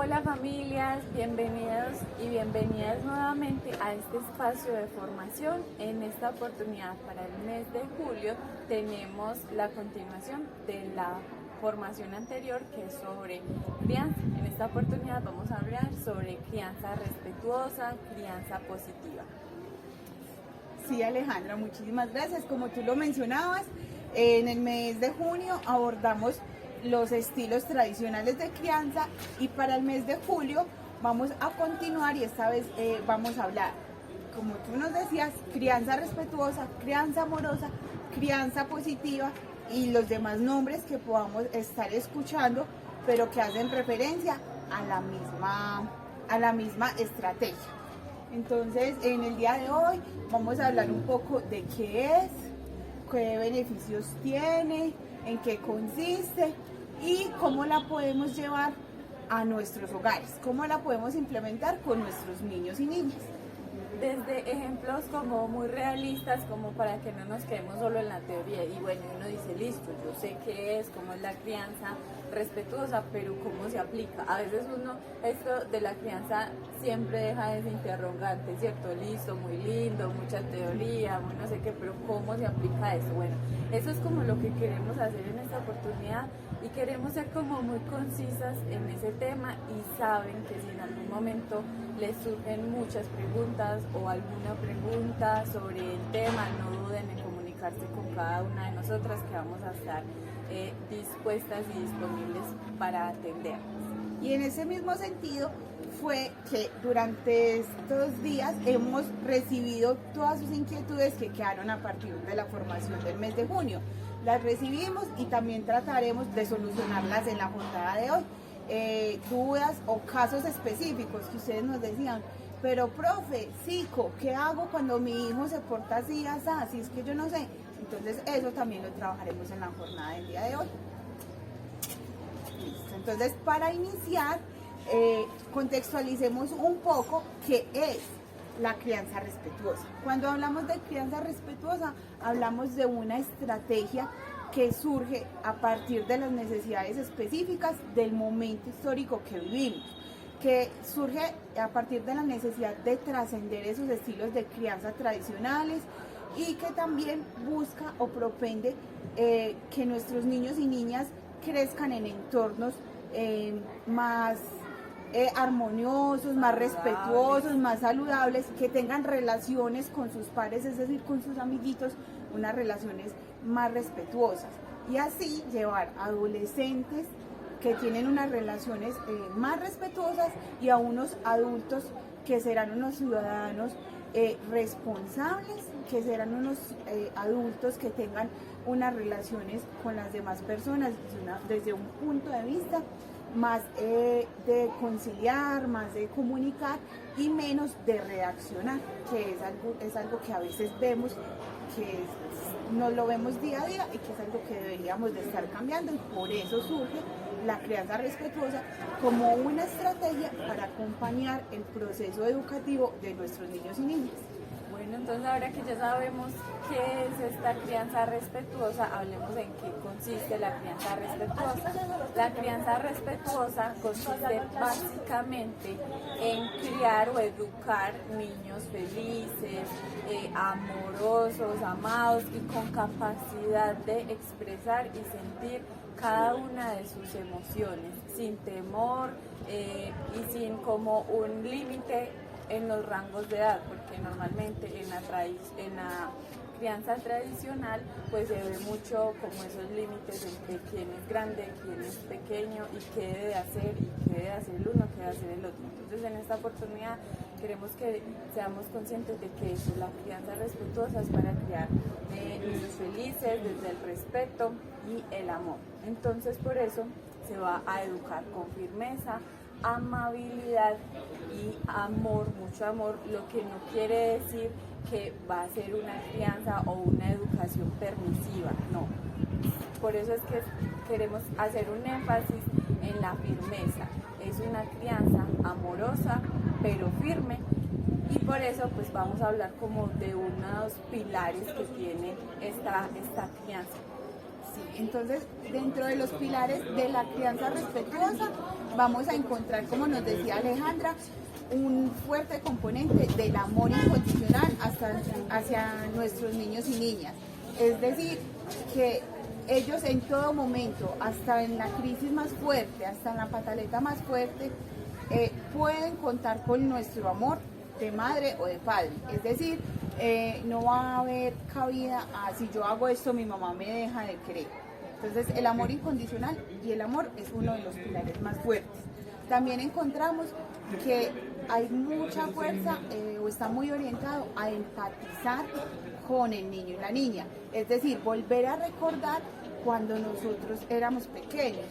Hola familias, bienvenidos y bienvenidas nuevamente a este espacio de formación. En esta oportunidad para el mes de julio tenemos la continuación de la formación anterior, que es sobre crianza. En esta oportunidad vamos a hablar sobre crianza respetuosa, crianza positiva. Sí, Alejandra, muchísimas gracias. Como tú lo mencionabas, en el mes de junio abordamos los estilos tradicionales de crianza y para el mes de julio vamos a continuar y esta vez vamos a hablar, como tú nos decías, crianza respetuosa, crianza amorosa, crianza positiva y los demás nombres que podamos estar escuchando, pero que hacen referencia a la misma estrategia. Entonces, en el día de hoy vamos a hablar un poco de qué es, qué beneficios tiene, en qué consiste y cómo la podemos llevar a nuestros hogares, cómo la podemos implementar con nuestros niños y niñas. Desde ejemplos como muy realistas, como para que no nos quedemos solo en la teoría y bueno, uno dice, listo, yo sé qué es, cómo es la crianza respetuosa, pero cómo se aplica. A veces uno, esto de la crianza siempre deja ese interrogante, ¿cierto? Listo, muy lindo, mucha teoría, muy no sé qué, pero ¿cómo se aplica eso? Bueno, eso es como lo que queremos hacer en esta oportunidad y queremos ser como muy concisas en ese tema y saben que si en algún momento les surgen muchas preguntas o alguna pregunta sobre el tema, no duden en comunicarse con cada una de nosotras que vamos a estar dispuestas y disponibles para atenderlas. Y en ese mismo sentido fue que durante estos días hemos recibido todas sus inquietudes que quedaron a partir de la formación del mes de junio. Las recibimos y también trataremos de solucionarlas en la jornada de hoy. Dudas o casos específicos que ustedes nos decían, pero profe, psico, ¿qué hago cuando mi hijo se porta así, así es que yo no sé? Entonces eso también lo trabajaremos en la jornada del día de hoy. Listo. Entonces, para iniciar, contextualicemos un poco qué es la crianza respetuosa. Cuando hablamos de crianza respetuosa, hablamos de una estrategia que surge a partir de las necesidades específicas del momento histórico que vivimos, que surge a partir de la necesidad de trascender esos estilos de crianza tradicionales y que también busca o propende que nuestros niños y niñas crezcan en entornos más armoniosos, más respetuosos, más saludables, que tengan relaciones con sus pares, es decir, con sus amiguitos, unas relaciones más respetuosas y así llevar a adolescentes que tienen unas relaciones más respetuosas y a unos adultos que serán unos ciudadanos responsables, que serán unos adultos que tengan unas relaciones con las demás personas desde un punto de vista más de conciliar, más de comunicar y menos de reaccionar, que es algo que a veces vemos, que no lo vemos día a día y que es algo que deberíamos de estar cambiando y por eso surge la crianza respetuosa como una estrategia para acompañar el proceso educativo de nuestros niños y niñas. Bueno, entonces ahora que ya sabemos qué es esta crianza respetuosa, hablemos en qué consiste la crianza respetuosa. La crianza respetuosa consiste básicamente en criar o educar niños felices, amorosos, amados y con capacidad de expresar y sentir cada una de sus emociones, sin temor y sin como un límite en los rangos de edad, porque normalmente en la crianza tradicional pues se ve mucho como esos límites entre quién es grande, quién es pequeño y qué debe hacer y qué debe hacer el uno, qué debe hacer el otro. Entonces en esta oportunidad queremos que seamos conscientes de que eso, la crianza respetuosa es para criar niños felices desde el respeto y el amor. Entonces por eso se va a educar con firmeza, amabilidad y amor, mucho amor, lo que no quiere decir que va a ser una crianza o una educación permisiva, no. Por eso es que queremos hacer un énfasis en la firmeza. Es una crianza amorosa, pero firme, y por eso pues vamos a hablar como de unos pilares que tiene esta crianza. Sí, Entonces, dentro de los pilares de la crianza respetuosa, vamos a encontrar, como nos decía Alejandra, un fuerte componente del amor incondicional hacia nuestros niños y niñas. Es decir, que ellos en todo momento, hasta en la crisis más fuerte, hasta en la pataleta más fuerte, pueden contar con nuestro amor de madre o de padre. Es decir, no va a haber cabida a si yo hago esto mi mamá me deja de querer. Entonces el amor incondicional y el amor es uno de los pilares más fuertes. También encontramos que hay mucha fuerza o está muy orientado a empatizar con el niño y la niña. Es decir, volver a recordar cuando nosotros éramos pequeños.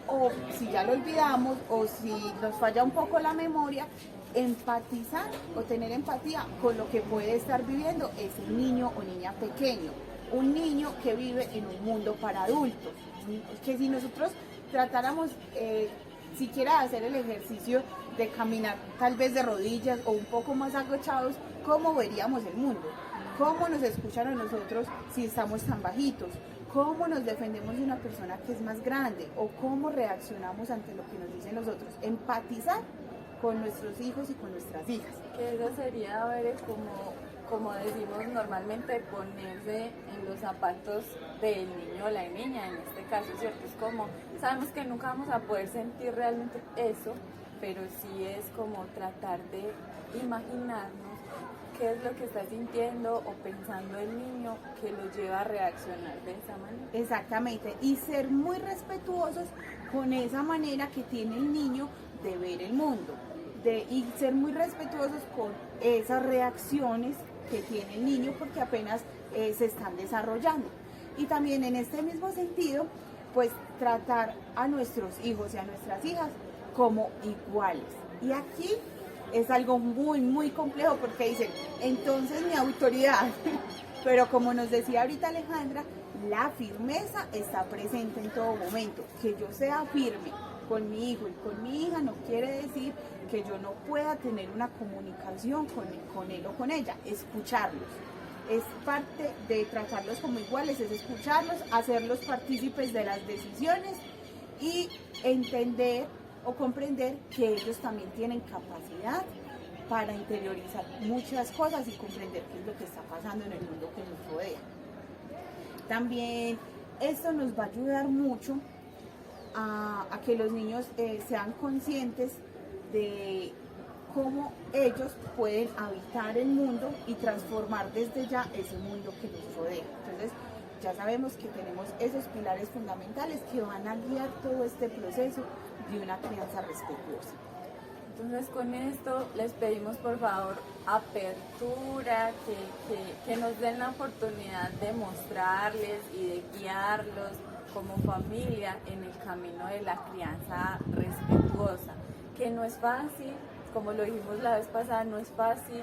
O si ya lo olvidamos o si nos falla un poco la memoria, empatizar o tener empatía con lo que puede estar viviendo ese niño o niña pequeño. Un niño que vive en un mundo para adultos. Que si nosotros tratáramos siquiera de hacer el ejercicio de caminar tal vez de rodillas o un poco más agachados, ¿cómo veríamos el mundo? ¿Cómo nos escuchan a nosotros si estamos tan bajitos? ¿Cómo nos defendemos de una persona que es más grande? ¿O cómo reaccionamos ante lo que nos dicen los otros? Empatizar con nuestros hijos y con nuestras hijas. Que eso sería, a ver, como decimos normalmente, ponerse en los zapatos del niño o la niña, en este caso, ¿cierto? Es como, sabemos que nunca vamos a poder sentir realmente eso, pero sí es como tratar de imaginarnos qué es lo que está sintiendo o pensando el niño que lo lleva a reaccionar de esa manera. Exactamente, y ser muy respetuosos con esa manera que tiene el niño de ver el mundo, y ser muy respetuosos con esas reacciones que tiene el niño porque apenas se están desarrollando. Y también en este mismo sentido, pues tratar a nuestros hijos y a nuestras hijas como iguales. Y aquí es algo muy, muy complejo porque dicen, entonces mi autoridad, pero como nos decía ahorita Alejandra, la firmeza está presente en todo momento. Que yo sea firme con mi hijo y con mi hija no quiere decir que yo no pueda tener una comunicación con él o con ella, escucharlos. Es parte de tratarlos como iguales, es escucharlos, hacerlos partícipes de las decisiones y entender o comprender que ellos también tienen capacidad para interiorizar muchas cosas y comprender qué es lo que está pasando en el mundo que nos rodea. También esto nos va a ayudar mucho a que los niños sean conscientes de cómo ellos pueden habitar el mundo y transformar desde ya ese mundo que nos rodea. Entonces, ya sabemos que tenemos esos pilares fundamentales que van a guiar todo este proceso de una crianza respetuosa. Entonces, con esto les pedimos por favor apertura, que nos den la oportunidad de mostrarles y de guiarlos como familia en el camino de la crianza respetuosa, que no es fácil, como lo dijimos la vez pasada, no es fácil.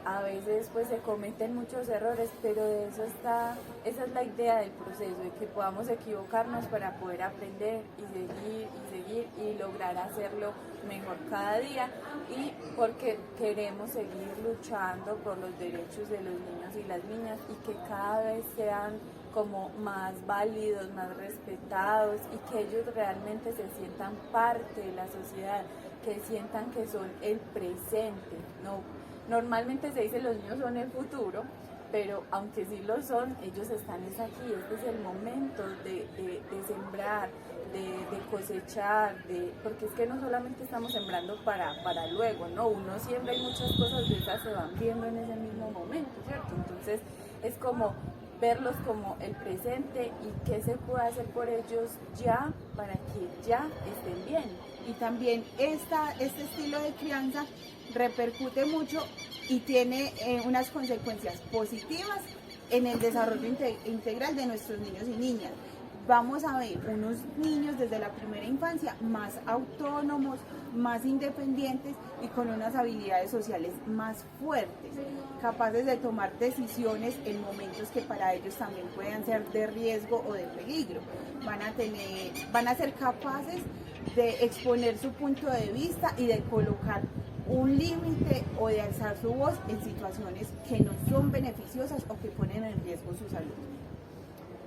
A veces pues se cometen muchos errores, pero de eso esa es la idea del proceso, de que podamos equivocarnos para poder aprender y seguir y lograr hacerlo mejor cada día, y porque queremos seguir luchando por los derechos de los niños y las niñas y que cada vez sean como más válidos, más respetados y que ellos realmente se sientan parte de la sociedad, que sientan que son el presente, ¿no? Normalmente se dice los niños son el futuro, pero aunque sí lo son, ellos están aquí, este es el momento de sembrar, de cosechar, porque es que no solamente estamos sembrando para luego, ¿no? Uno siembra y muchas cosas de esas se van viendo en ese mismo momento, ¿cierto? Entonces es como verlos como el presente y qué se puede hacer por ellos ya para que ya estén bien. Y también este estilo de crianza repercute mucho y tiene unas consecuencias positivas en el desarrollo integral de nuestros niños y niñas. Vamos a ver unos niños desde la primera infancia más autónomos, más independientes y con unas habilidades sociales más fuertes, capaces de tomar decisiones en momentos que para ellos también puedan ser de riesgo o de peligro. Van a ser capaces de exponer su punto de vista y de colocar un límite o de alzar su voz en situaciones que no son beneficiosas o que ponen en riesgo su salud.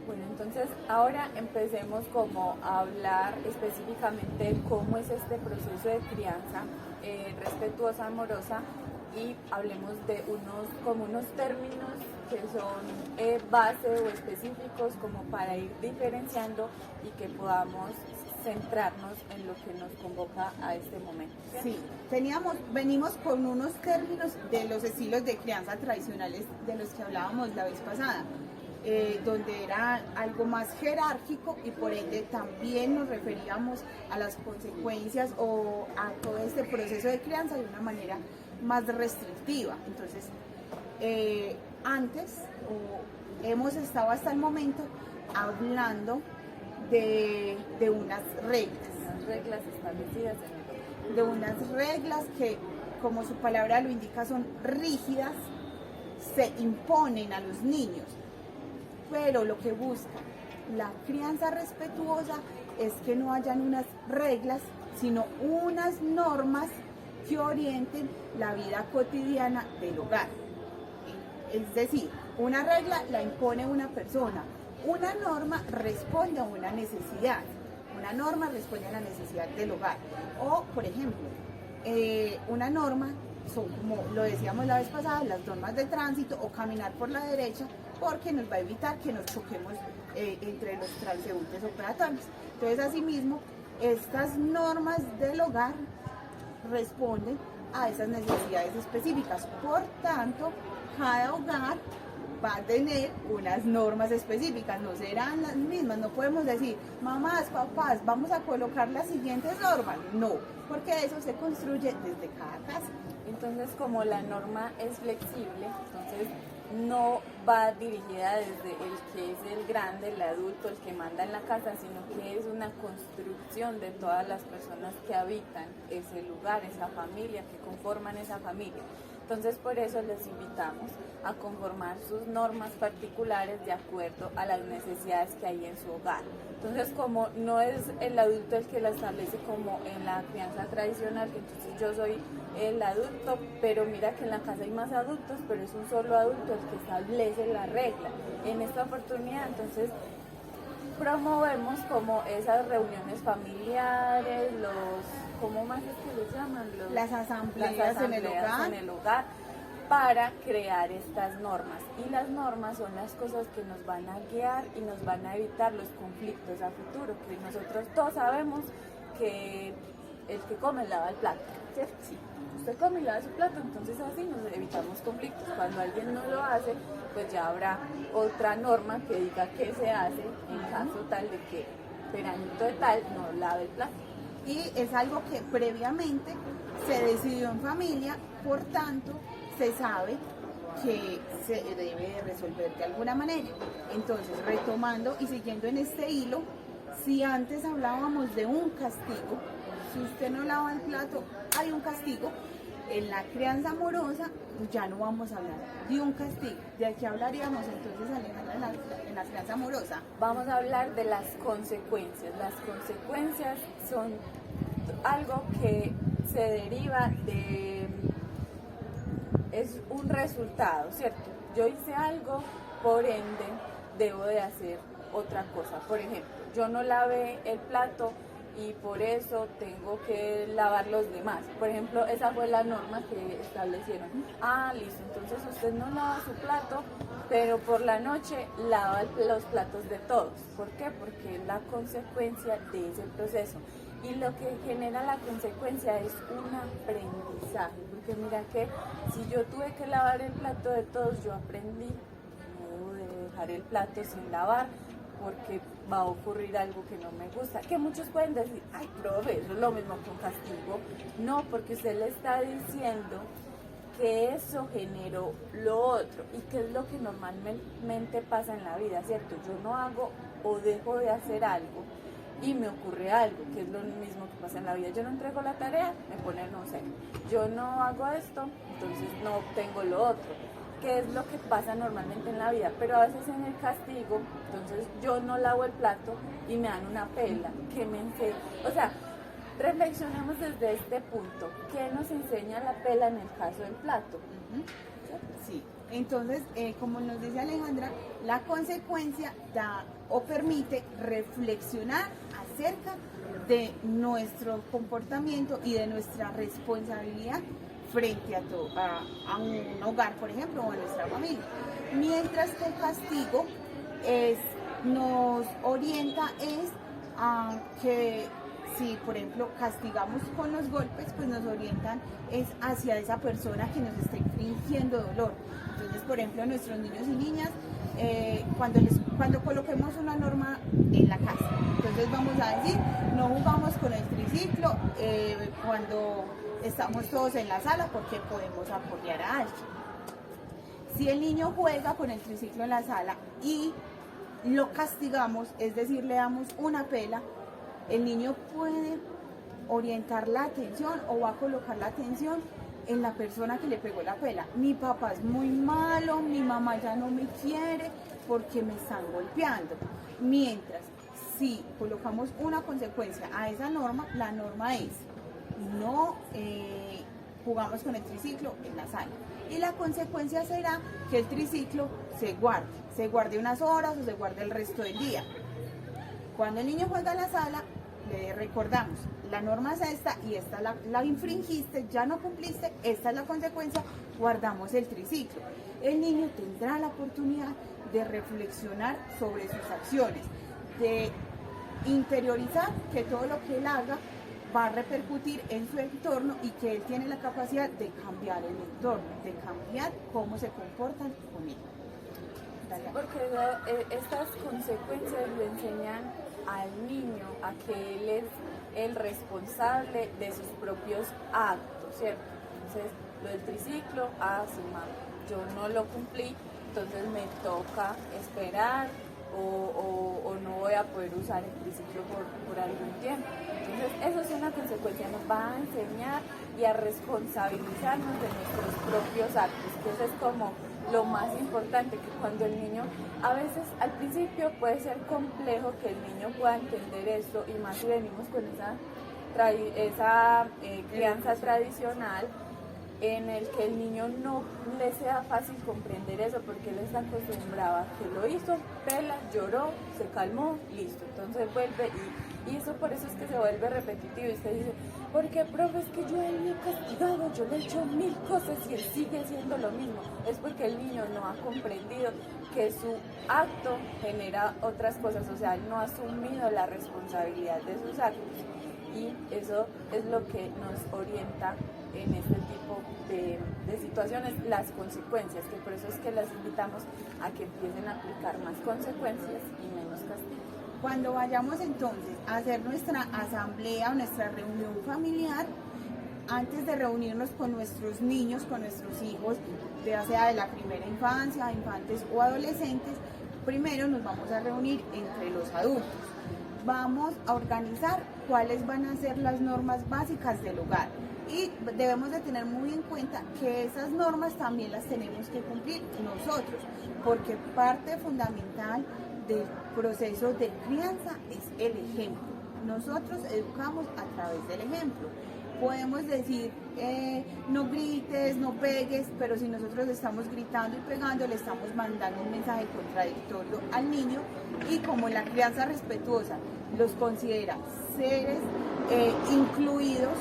Bueno, entonces ahora empecemos como a hablar específicamente de cómo es este proceso de crianza respetuosa, amorosa, y hablemos de unos términos que son base o específicos como para ir diferenciando y que podamos centrarnos en lo que nos convoca a este momento. Sí, venimos con unos términos de los estilos de crianza tradicionales de los que hablábamos la vez pasada, donde era algo más jerárquico y por ende también nos referíamos a las consecuencias o a todo este proceso de crianza de una manera más restrictiva. Entonces, hemos estado hasta el momento hablando de unas reglas. Unas reglas establecidas De unas reglas que, como su palabra lo indica, son rígidas, se imponen a los niños. Pero lo que busca la crianza respetuosa es que no hayan unas reglas, sino unas normas que orienten la vida cotidiana del hogar. Es decir, una regla la impone una persona, una norma responde a una necesidad, una norma responde a la necesidad del hogar. O, por ejemplo, una norma son, como lo decíamos la vez pasada, las normas de tránsito o caminar por la derecha, porque nos va a evitar que nos choquemos entre los transeúntes o peatones. Entonces, asimismo, estas normas del hogar responden a esas necesidades específicas. Por tanto, cada hogar va a tener unas normas específicas, no serán las mismas. No podemos decir, mamás, papás, vamos a colocar las siguientes normas. No, porque eso se construye desde cada casa. Entonces, como la norma es flexible, entonces no va dirigida desde el que es el grande, el adulto, el que manda en la casa, sino que es una construcción de todas las personas que habitan ese lugar, esa familia, que conforman esa familia. Entonces, por eso les invitamos a conformar sus normas particulares de acuerdo a las necesidades que hay en su hogar. Entonces, como no es el adulto el que la establece como en la crianza tradicional, que entonces yo soy el adulto, pero mira que en la casa hay más adultos, pero es un solo adulto el que establece la regla. En esta oportunidad, entonces, promovemos como esas reuniones familiares, ¿cómo más es que les llaman? Las asambleas en el hogar, para crear estas normas. Y las normas son las cosas que nos van a guiar y nos van a evitar los conflictos a futuro, que nosotros todos sabemos que el que come lava el plato, ¿cierto? Sí. Usted come y lava su plato, entonces así nos evitamos conflictos. Cuando alguien no lo hace, pues ya habrá otra norma que diga qué se hace en caso tal de que peranito de tal no lave el plato. Y es algo que previamente se decidió en familia, por tanto se sabe que se debe resolver de alguna manera. Entonces, retomando y siguiendo en este hilo, si antes hablábamos de un castigo, si usted no lava el plato, hay un castigo. En la crianza amorosa ya no vamos a hablar de un castigo. ¿De qué hablaríamos entonces, Alejandra, en la crianza amorosa? Vamos a hablar de las consecuencias. Las consecuencias son algo que se deriva de... es un resultado, ¿cierto? Yo hice algo, por ende, debo de hacer otra cosa. Por ejemplo, yo no lavé el plato y por eso tengo que lavar los demás. Por ejemplo, esa fue la norma que establecieron. Ah, listo, entonces usted no lava su plato, pero por la noche lava los platos de todos. ¿Por qué? Porque es la consecuencia de ese proceso. Y lo que genera la consecuencia es un aprendizaje. Porque mira que si yo tuve que lavar el plato de todos, yo aprendí no debo dejar el plato sin lavar, porque va a ocurrir algo que no me gusta. Que muchos pueden decir, ay, profe, eso es lo mismo que un castigo. No, porque usted le está diciendo que eso generó lo otro. ¿Y qué es lo que normalmente pasa en la vida, cierto? Yo no hago o dejo de hacer algo y me ocurre algo, que es lo mismo que pasa en la vida. Yo no entrego la tarea, me pone no sé. Yo no hago esto, entonces no obtengo lo otro. Que es lo que pasa normalmente en la vida, pero a veces en el castigo, entonces yo no lavo el plato y me dan una pela, que me enseña, o sea, reflexionemos desde este punto, ¿qué nos enseña la pela en el caso del plato? Sí, entonces, como nos dice Alejandra, la consecuencia da o permite reflexionar acerca de nuestro comportamiento y de nuestra responsabilidad frente a un hogar, por ejemplo, o a nuestra familia. Mientras que el castigo nos orienta a que si, por ejemplo, castigamos con los golpes, pues nos orientan hacia esa persona que nos está infringiendo dolor. Entonces, por ejemplo, a nuestros niños y niñas, cuando coloquemos una norma en la casa, entonces vamos a decir, no jugamos con el triciclo cuando estamos todos en la sala porque podemos apoyar a alguien. Si el niño juega con el triciclo en la sala y lo castigamos, es decir, le damos una pela, el niño puede orientar la atención o va a colocar la atención en la persona que le pegó la pela. Mi papá es muy malo, mi mamá ya no me quiere porque me están golpeando. Mientras, si colocamos una consecuencia a esa norma, la norma es no jugamos con el triciclo en la sala. Y la consecuencia será que el triciclo se guarde unas horas o se guarde el resto del día. Cuando el niño juega en la sala, le recordamos, la norma es esta y esta la infringiste, ya no cumpliste, esta es la consecuencia, guardamos el triciclo. El niño tendrá la oportunidad de reflexionar sobre sus acciones, de interiorizar que todo lo que él haga va a repercutir en su entorno y que él tiene la capacidad de cambiar el entorno, de cambiar cómo se comportan con él. Porque estas consecuencias le enseñan al niño a que él es el responsable de sus propios actos, ¿cierto? Entonces, lo del triciclo, sí, mamá, yo no lo cumplí, entonces me toca esperar o no voy a poder usar el triciclo por algún tiempo. Entonces, eso es una consecuencia, nos va a enseñar y a responsabilizarnos de nuestros propios actos, que eso es como lo más importante, que cuando el niño, a veces al principio puede ser complejo que el niño pueda entender esto, y más si venimos con esa crianza tradicional, en el que el niño no le sea fácil comprender eso, porque él está acostumbrado a que lo hizo, pela, lloró, se calmó, listo, entonces vuelve y eso por eso es que se vuelve repetitivo y usted dice, porque profe, es que yo a él me he castigado, yo le he hecho 1000 cosas y él sigue haciendo lo mismo. Es porque el niño no ha comprendido que su acto genera otras cosas, o sea, él no ha asumido la responsabilidad de sus actos, y eso es lo que nos orienta en este tipo de situaciones, las consecuencias, que por eso es que las invitamos a que empiecen a aplicar más consecuencias y menos castigos. Cuando vayamos entonces a hacer nuestra asamblea o nuestra reunión familiar, antes de reunirnos con nuestros niños, con nuestros hijos, ya sea de la primera infancia, infantes o adolescentes, primero nos vamos a reunir entre los adultos. Vamos a organizar cuáles van a ser las normas básicas del hogar. Y debemos de tener muy en cuenta que esas normas también las tenemos que cumplir nosotros, porque parte fundamental del proceso de crianza es el ejemplo. Nosotros educamos a través del ejemplo. Podemos decir, no grites, no pegues, pero si nosotros estamos gritando y pegando, le estamos mandando un mensaje contradictorio al niño, y como la crianza respetuosa los considera seres incluidos,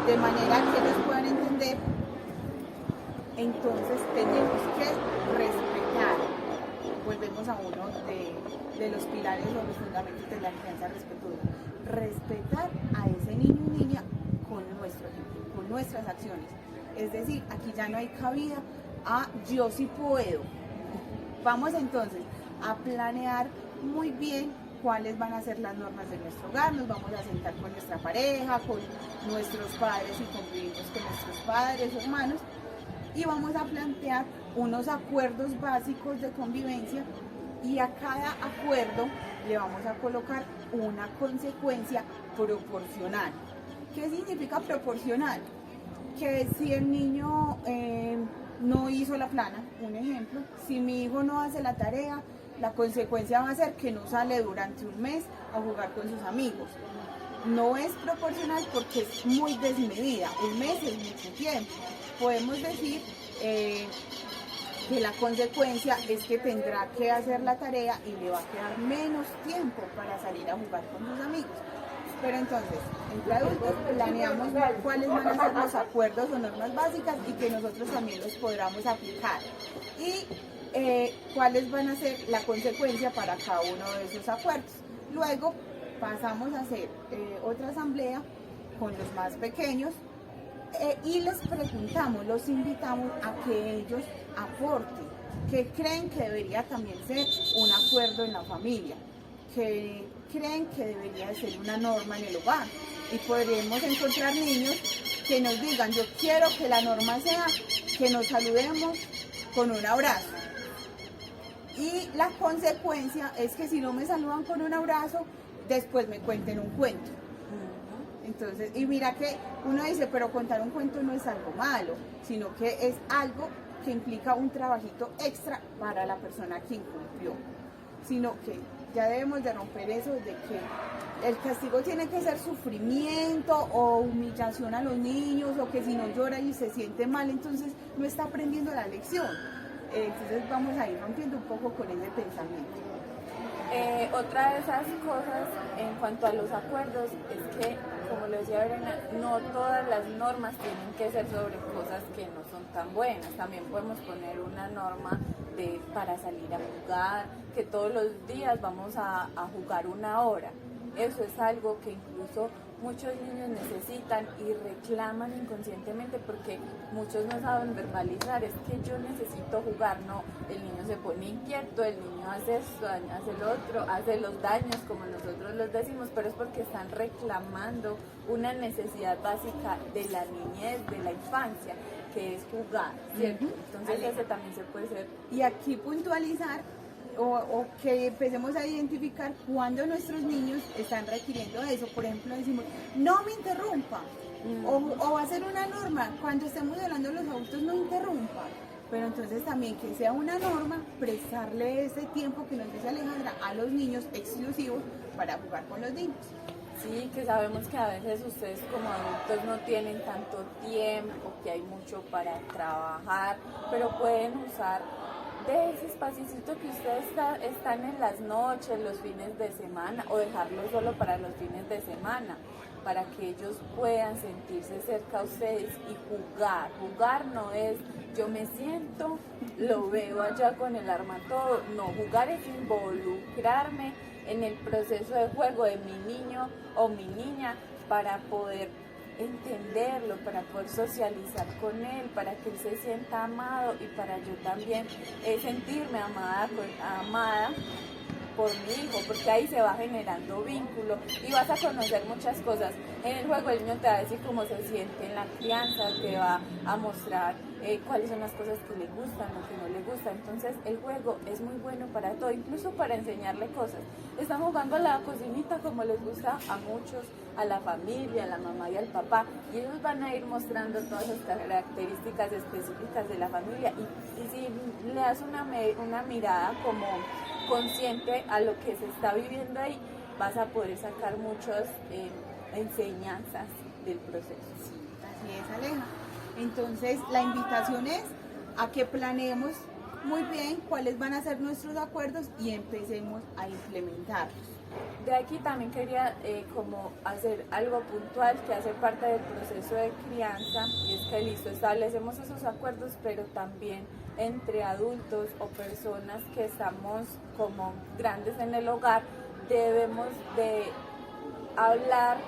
de manera que ellos puedan entender, entonces tenemos que respetar. Volvemos a uno de los pilares o los fundamentos de la crianza respetuosa. Respetar a ese niño y niña con nuestro ejemplo, con nuestras acciones. Es decir, aquí ya no hay cabida a yo sí puedo. Vamos entonces a planear muy bien cuáles van a ser las normas de nuestro hogar. Nos vamos a sentar con nuestra pareja, con nuestros padres y convivimos con nuestros padres, hermanos, y vamos a plantear unos acuerdos básicos de convivencia, y a cada acuerdo le vamos a colocar una consecuencia proporcional. ¿Qué significa proporcional? Que si el niño no hizo la plana, un ejemplo, si mi hijo no hace la tarea, la consecuencia va a ser que no sale durante un mes a jugar con sus amigos. No es proporcional porque es muy desmedida, un mes es mucho tiempo. Podemos decir que la consecuencia es que tendrá que hacer la tarea y le va a quedar menos tiempo para salir a jugar con sus amigos. Pero entonces, entre adultos planeamos cuáles van a ser los acuerdos o normas básicas y que nosotros también los podamos aplicar. Y cuáles van a ser la consecuencia para cada uno de esos acuerdos. Luego pasamos a hacer otra asamblea con los más pequeños y les preguntamos, los invitamos a que ellos aporten, que creen que debería también ser un acuerdo en la familia, que creen que debería ser una norma en el hogar. Y podremos encontrar niños que nos digan, yo quiero que la norma sea que nos saludemos con un abrazo. Y la consecuencia es que si no me saludan con un abrazo, después me cuenten un cuento. Entonces, y mira que uno dice, pero contar un cuento no es algo malo, sino que es algo que implica un trabajito extra para la persona que incumplió. Sino que ya debemos de romper eso de que el castigo tiene que ser sufrimiento o humillación a los niños, o que si no llora y se siente mal, entonces no está aprendiendo la lección. Entonces vamos a ir rompiendo un poco con ese pensamiento. Otra de esas cosas en cuanto a los acuerdos es que, como lo decía Verena, no todas las normas tienen que ser sobre cosas que no son tan buenas. También podemos poner una norma para salir a jugar, que todos los días vamos a jugar una hora. Eso es algo que incluso muchos niños necesitan y reclaman inconscientemente porque muchos no saben verbalizar, es que yo necesito jugar, no, el niño se pone inquieto, el niño hace esto, hace lo otro, hace los daños como nosotros los decimos, pero es porque están reclamando una necesidad básica de la niñez, de la infancia, que es jugar, ¿cierto? Entonces ese también se puede ser. Y aquí puntualizar o que empecemos a identificar cuando nuestros niños están requiriendo eso. Por ejemplo, decimos, no me interrumpa, o va a ser una norma, cuando estemos hablando de los adultos, no interrumpa. Pero entonces también que sea una norma, prestarle ese tiempo que nos dice Alejandra a los niños exclusivos para jugar con los niños. Sí, que sabemos que a veces ustedes como adultos no tienen tanto tiempo, que hay mucho para trabajar, pero pueden usar de ese espacito que ustedes están en las noches, los fines de semana, o dejarlo solo para los fines de semana, para que ellos puedan sentirse cerca a ustedes y jugar. Jugar no es yo me siento, lo veo allá con el arma todo, no, jugar es involucrarme en el proceso de juego de mi niño o mi niña para poder entenderlo, para poder socializar con él, para que él se sienta amado y para yo también sentirme amada por mi hijo, porque ahí se va generando vínculo y vas a conocer muchas cosas. En el juego el niño te va a decir cómo se siente en la crianza, te va a mostrar cuáles son las cosas que le gustan, lo que no le gusta. Entonces el juego es muy bueno para todo, incluso para enseñarle cosas. Están jugando a la cocinita como les gusta a muchos, a la familia, a la mamá y al papá, y ellos van a ir mostrando todas las características específicas de la familia y si le das una mirada como consciente a lo que se está viviendo ahí, vas a poder sacar muchas enseñanzas del proceso. Así es, Aleja. Entonces la invitación es a que planeemos muy bien cuáles van a ser nuestros acuerdos y empecemos a implementarlos. De aquí también quería como hacer algo puntual que hace parte del proceso de crianza, y es que listo, establecemos esos acuerdos, pero también entre adultos o personas que estamos como grandes en el hogar, debemos de hablar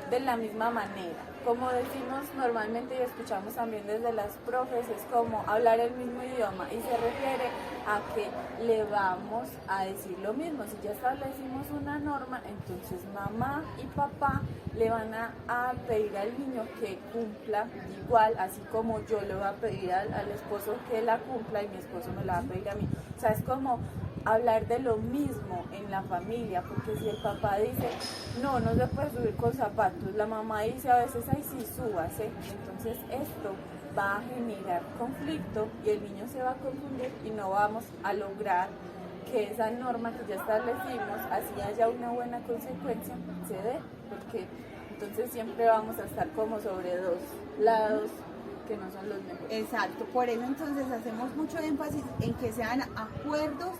de la misma manera. Como decimos normalmente y escuchamos también desde las profes, es como hablar el mismo idioma y se refiere a que le vamos a decir lo mismo. Si ya establecimos una norma, entonces mamá y papá le van a pedir al niño que cumpla igual, así como yo le voy a pedir al esposo que la cumpla y mi esposo me la va a pedir a mí. O sea, es como hablar de lo mismo en la familia, porque si el papá dice no se puede subir con zapatos, la mamá dice a veces ay sí, súbase, entonces esto va a generar conflicto y el niño se va a confundir y no vamos a lograr que esa norma que ya establecimos, así haya una buena consecuencia, se dé, porque entonces siempre vamos a estar como sobre dos lados que no son los mejores. Exacto, por eso entonces hacemos mucho énfasis en que sean acuerdos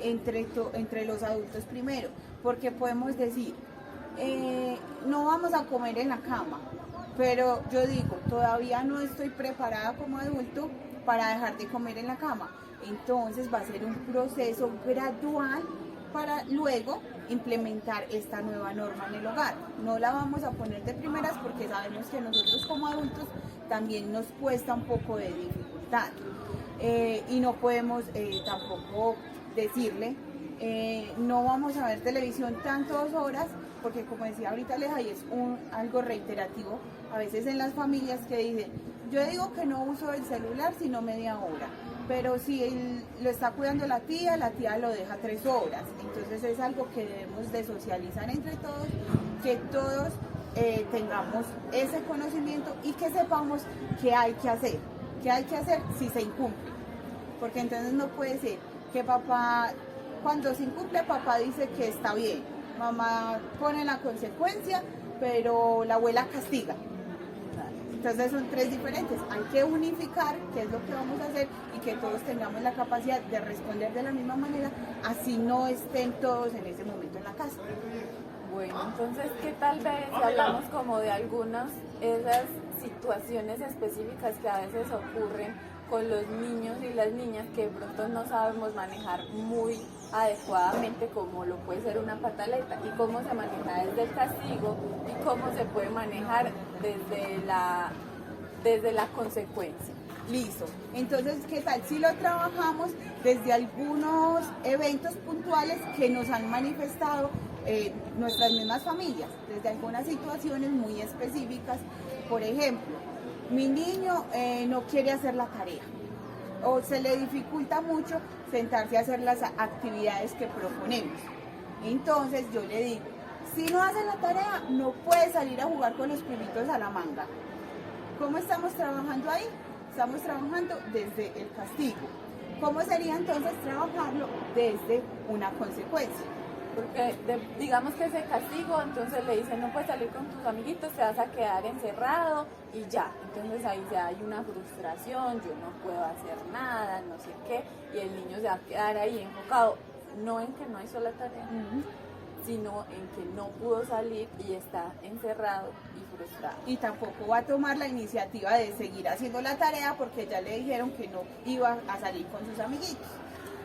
entre los adultos primero, porque podemos decir, no vamos a comer en la cama, pero yo digo, todavía no estoy preparada como adulto para dejar de comer en la cama. Entonces va a ser un proceso gradual para luego implementar esta nueva norma en el hogar. No la vamos a poner de primeras porque sabemos que nosotros como adultos también nos cuesta un poco de dificultad. Y no podemos tampoco decirle, no vamos a ver televisión tantas horas, porque como decía ahorita Aleja, y es algo reiterativo a veces en las familias que dicen, yo digo que no uso el celular sino media hora, pero si lo está cuidando la tía lo deja 3 horas. Entonces es algo que debemos de socializar entre todos, que todos tengamos ese conocimiento y que sepamos qué hay que hacer si se incumple. Porque entonces no puede ser que papá, cuando se incumple, papá dice que está bien, mamá pone la consecuencia, pero la abuela castiga. Entonces son 3 diferentes. Hay que unificar qué es lo que vamos a hacer y que todos tengamos la capacidad de responder de la misma manera, así no estén todos en ese momento en la casa. Bueno, entonces, ¿qué tal vez si hablamos como de algunas esas situaciones específicas que a veces ocurren con los niños y las niñas que de pronto no sabemos manejar muy adecuadamente, como lo puede ser una pataleta, y cómo se maneja desde el castigo y cómo se puede manejar desde la consecuencia? Listo. Entonces, ¿qué tal si lo trabajamos desde algunos eventos puntuales que nos han manifestado nuestras mismas familias, desde algunas situaciones muy específicas? Por ejemplo, mi niño no quiere hacer la tarea o se le dificulta mucho sentarse a hacer las actividades que proponemos. Entonces yo le digo, si no hace la tarea, no puede salir a jugar con los primitos a la manga. ¿Cómo estamos trabajando ahí? Estamos trabajando desde el castigo. ¿Cómo sería entonces trabajarlo desde una consecuencia? Porque digamos que ese castigo, entonces le dicen, no puedes salir con tus amiguitos, te vas a quedar encerrado y ya. Entonces ahí ya hay una frustración, yo no puedo hacer nada, no sé qué, y el niño se va a quedar ahí enfocado, no en que no hizo la tarea, sino en que no pudo salir y está encerrado y frustrado. Y tampoco va a tomar la iniciativa de seguir haciendo la tarea porque ya le dijeron que no iba a salir con sus amiguitos.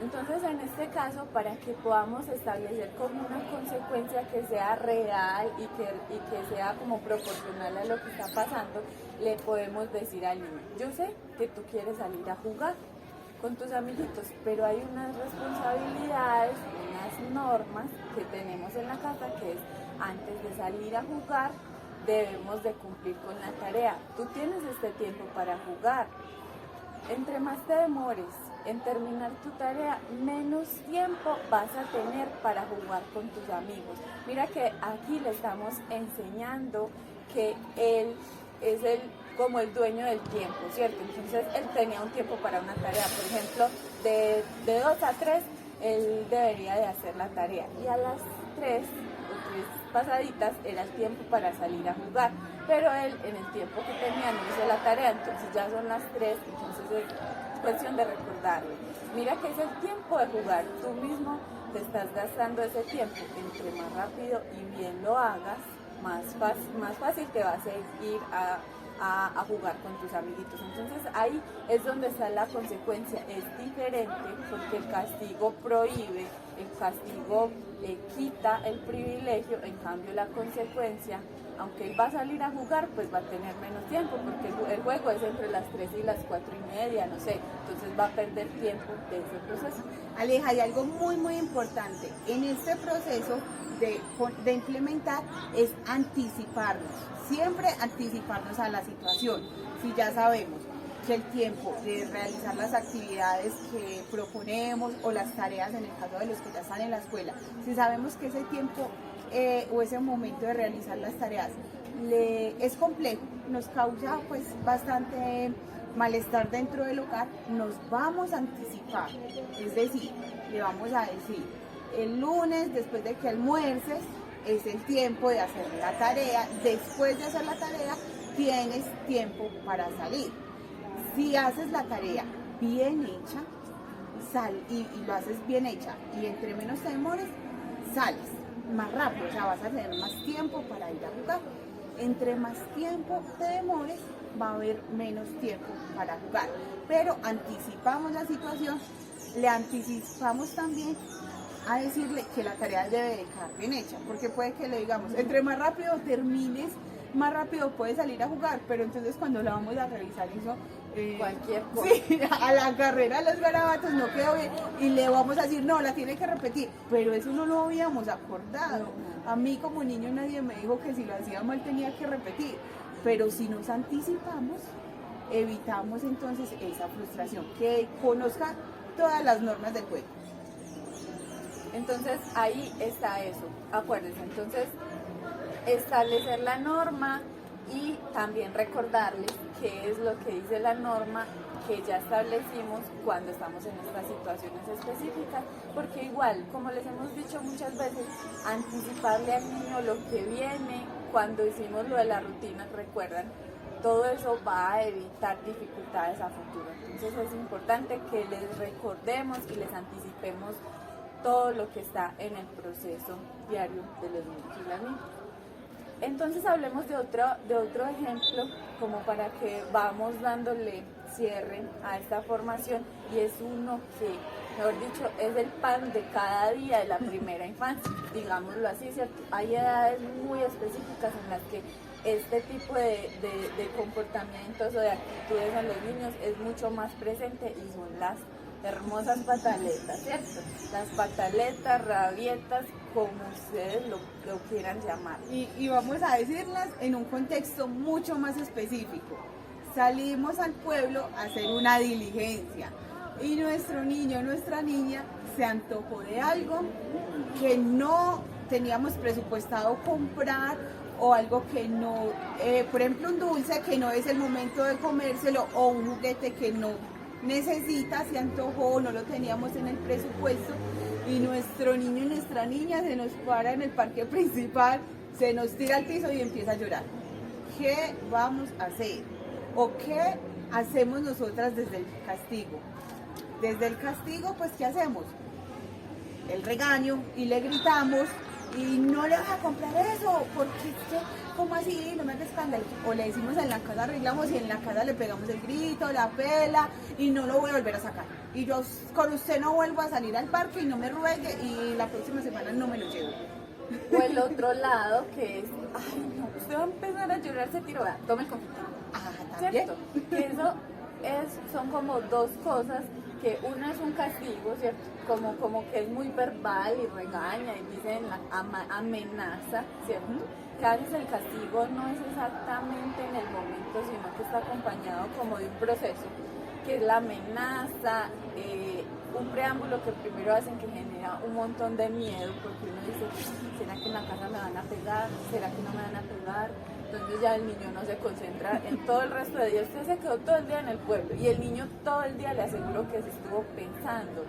Entonces, en este caso, para que podamos establecer como una consecuencia que sea real y que sea como proporcional a lo que está pasando, le podemos decir al niño, yo sé que tú quieres salir a jugar con tus amiguitos, pero hay unas responsabilidades, unas normas que tenemos en la casa, que es antes de salir a jugar, debemos de cumplir con la tarea. Tú tienes este tiempo para jugar. Entre más te demores en terminar tu tarea, menos tiempo vas a tener para jugar con tus amigos. Mira que aquí le estamos enseñando que él es como el dueño del tiempo, ¿cierto? Entonces él tenía un tiempo para una tarea, por ejemplo, de 2 a 3, él debería de hacer la tarea. Y a las 3 o 3 pasaditas era el tiempo para salir a jugar. Pero él en el tiempo que tenía no hizo la tarea, entonces ya son las 3, entonces es cuestión de recordarle. Mira que es el tiempo de jugar, tú mismo te estás gastando ese tiempo, entre más rápido y bien lo hagas, más fácil te va a ser ir a jugar con tus amiguitos. Entonces ahí es donde está la consecuencia, es diferente porque el castigo prohíbe, el castigo quita el privilegio, en cambio la consecuencia, aunque él va a salir a jugar, pues va a tener menos tiempo, porque el juego es entre las 3 y las 4:30, no sé, entonces va a perder tiempo de ese proceso. Aleja, hay algo muy muy importante en este proceso de implementar, es anticiparnos, siempre anticiparnos a la situación. Si ya sabemos que el tiempo de realizar las actividades que proponemos o las tareas en el caso de los que ya están en la escuela, si sabemos que ese tiempo o ese momento de realizar las tareas es complejo, nos causa pues bastante malestar dentro del hogar, nos vamos a anticipar, es decir, le vamos a decir, el lunes después de que almuerces es el tiempo de hacer la tarea, después de hacer la tarea tienes tiempo para salir. Si haces la tarea bien hecha, y lo haces bien hecha, y entre menos te demores, sales más rápido, o sea, vas a tener más tiempo para ir a jugar. Entre más tiempo te demores, va a haber menos tiempo para jugar. Pero anticipamos la situación, le anticipamos también a decirle que la tarea debe de quedar bien hecha, porque puede que le digamos, entre más rápido termines, más rápido puedes salir a jugar, pero entonces cuando la vamos a revisar eso, cualquier cosa. Sí, a la carrera de los garabatos no quedó bien y le vamos a decir, no, la tiene que repetir, pero eso no lo habíamos acordado. A mí como niño nadie me dijo que si lo hacía mal tenía que repetir, pero si nos anticipamos, evitamos entonces esa frustración, que conozca todas las normas del juego. Entonces ahí está eso, acuérdense, entonces establecer la norma y también recordarles qué es lo que dice la norma que ya establecimos cuando estamos en estas situaciones específicas, porque igual, como les hemos dicho muchas veces, anticiparle al niño lo que viene, cuando hicimos lo de la rutina, recuerdan, todo eso va a evitar dificultades a futuro. Entonces es importante que les recordemos y les anticipemos todo lo que está en el proceso diario de los niños y las niñas. Entonces hablemos de otro ejemplo como para que vamos dándole cierre a esta formación, y es uno que, mejor dicho, es el pan de cada día de la primera infancia, digámoslo así, ¿cierto? Hay edades muy específicas en las que este tipo de comportamientos o de actitudes en los niños es mucho más presente, y son las hermosas pataletas, ¿cierto? Las pataletas, rabietas, como ustedes lo quieran llamar. Y vamos a decirlas en un contexto mucho más específico. Salimos al pueblo a hacer una diligencia y nuestro niño, nuestra niña se antojó de algo que no teníamos presupuestado comprar, o algo que no, por ejemplo un dulce que no es el momento de comérselo, o un juguete que no necesita, se antojó, no lo teníamos en el presupuesto, y nuestro niño y nuestra niña se nos para en el parque principal, se nos tira al piso y empieza a llorar. ¿Qué vamos a hacer? ¿O qué hacemos nosotras desde el castigo? Desde el castigo, pues, ¿qué hacemos? El regaño, y le gritamos, y no le vas a comprar eso, porque es que, ¿cómo así? No me hagas escándalo. O le decimos en la casa, arreglamos, y en la casa le pegamos el grito, la pela, y no lo voy a volver a sacar. Y yo con usted no vuelvo a salir al parque, y no me ruegue, y la próxima semana no me lo llevo. O el otro lado, que es, ay no, usted va a empezar a llorar, se tiró, tome el conflicto. ¿Cierto? Que eso son como dos cosas, que una es un castigo, ¿cierto? Como que es muy verbal y regaña y dice amenaza, ¿cierto? Que a veces el castigo no es exactamente en el momento, sino que está acompañado como de un proceso, que es la amenaza, un preámbulo que primero hacen, que genera un montón de miedo, porque uno dice, ¿será que en la casa me van a pegar? ¿Será que no me van a pegar? Entonces ya el niño no se concentra en todo el resto de días. Usted se quedó todo el día en el pueblo, y el niño todo el día, le aseguro que se estuvo pensando,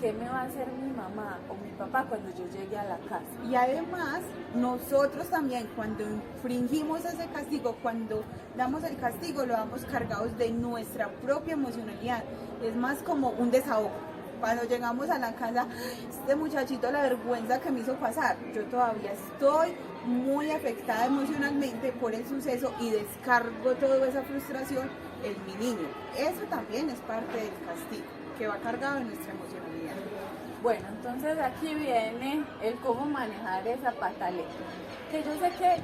¿qué me va a hacer mi mamá o mi papá cuando yo llegue a la casa? Y además, nosotros también, cuando infringimos ese castigo, cuando damos el castigo, lo damos cargados de nuestra propia emocionalidad. Es más como un desahogo. Cuando llegamos a la casa, este muchachito, la vergüenza que me hizo pasar, yo todavía estoy muy afectada emocionalmente por el suceso, y descargo toda esa frustración en mi niño. Eso también es parte del castigo, que va cargado en nuestra emocionalidad. Bueno, entonces aquí viene el cómo manejar esa pataleta, que yo sé que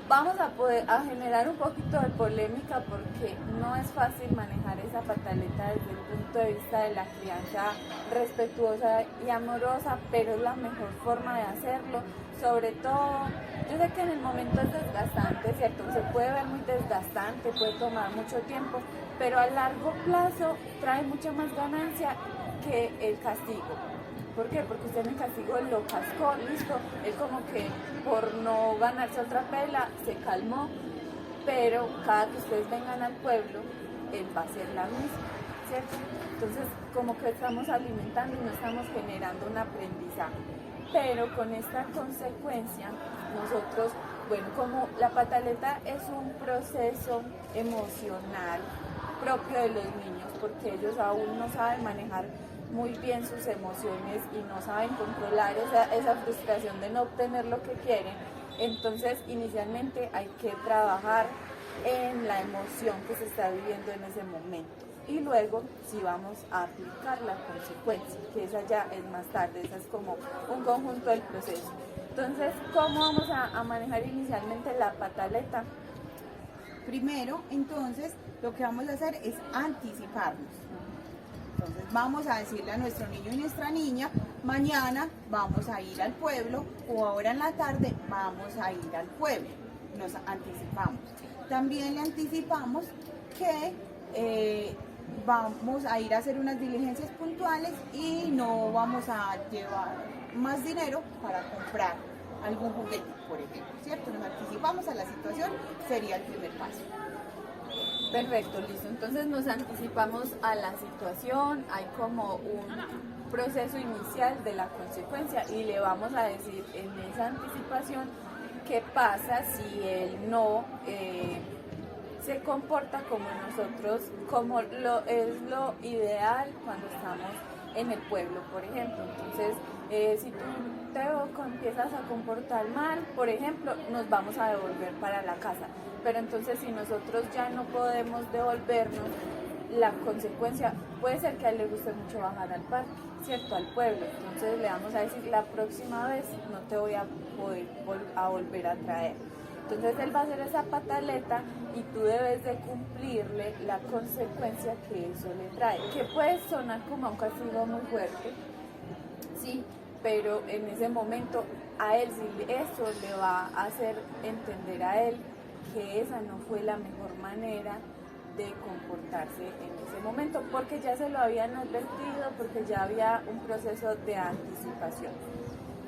vamos a generar un poquito de polémica, porque no es fácil manejar esa pataleta desde el punto de vista de la crianza respetuosa y amorosa, pero es la mejor forma de hacerlo. Sobre todo, yo sé que en el momento es desgastante, ¿cierto? Se puede ver muy desgastante, puede tomar mucho tiempo, pero a largo plazo trae mucha más ganancia que el castigo. ¿Por qué? Porque usted en el castigo lo cascó, listo, él como que por no ganarse otra pela se calmó, pero cada que ustedes vengan al pueblo, él va a hacer la misma, ¿cierto? Entonces como que estamos alimentando y no estamos generando un aprendizaje. Pero con esta consecuencia, nosotros, bueno, como la pataleta es un proceso emocional propio de los niños, porque ellos aún no saben manejar muy bien sus emociones y no saben controlar esa frustración de no obtener lo que quieren. Entonces, inicialmente hay que trabajar en la emoción que se está viviendo en ese momento. Y luego sí vamos a aplicar la consecuencia, que esa ya es más tarde, esa es como un conjunto del proceso. Entonces, ¿cómo vamos a manejar inicialmente la pataleta? Primero, entonces, lo que vamos a hacer es anticiparnos. Entonces vamos a decirle a nuestro niño y nuestra niña, mañana vamos a ir al pueblo o ahora en la tarde vamos a ir al pueblo. Nos anticipamos. También le anticipamos que vamos a ir a hacer unas diligencias puntuales y no vamos a llevar más dinero para comprar algún juguete, por ejemplo, ¿cierto? Nos anticipamos a la situación, sería el primer paso. Perfecto, listo. Entonces nos anticipamos a la situación, hay como un proceso inicial de la consecuencia y le vamos a decir en esa anticipación qué pasa si él no se comporta como nosotros, como es lo ideal cuando estamos en el pueblo, por ejemplo. Entonces, si tú te empiezas a comportar mal, por ejemplo, nos vamos a devolver para la casa. Pero entonces si nosotros ya no podemos devolvernos, la consecuencia puede ser que a él le guste mucho bajar al parque, ¿cierto? Al pueblo. Entonces le vamos a decir, la próxima vez no te voy a poder volver a traer. Entonces él va a hacer esa pataleta y tú debes de cumplirle la consecuencia que eso le trae. Que puede sonar como un castigo muy fuerte, sí, pero en ese momento a él sí eso le va a hacer entender a él que esa no fue la mejor manera de comportarse en ese momento, porque ya se lo habían advertido, porque ya había un proceso de anticipación.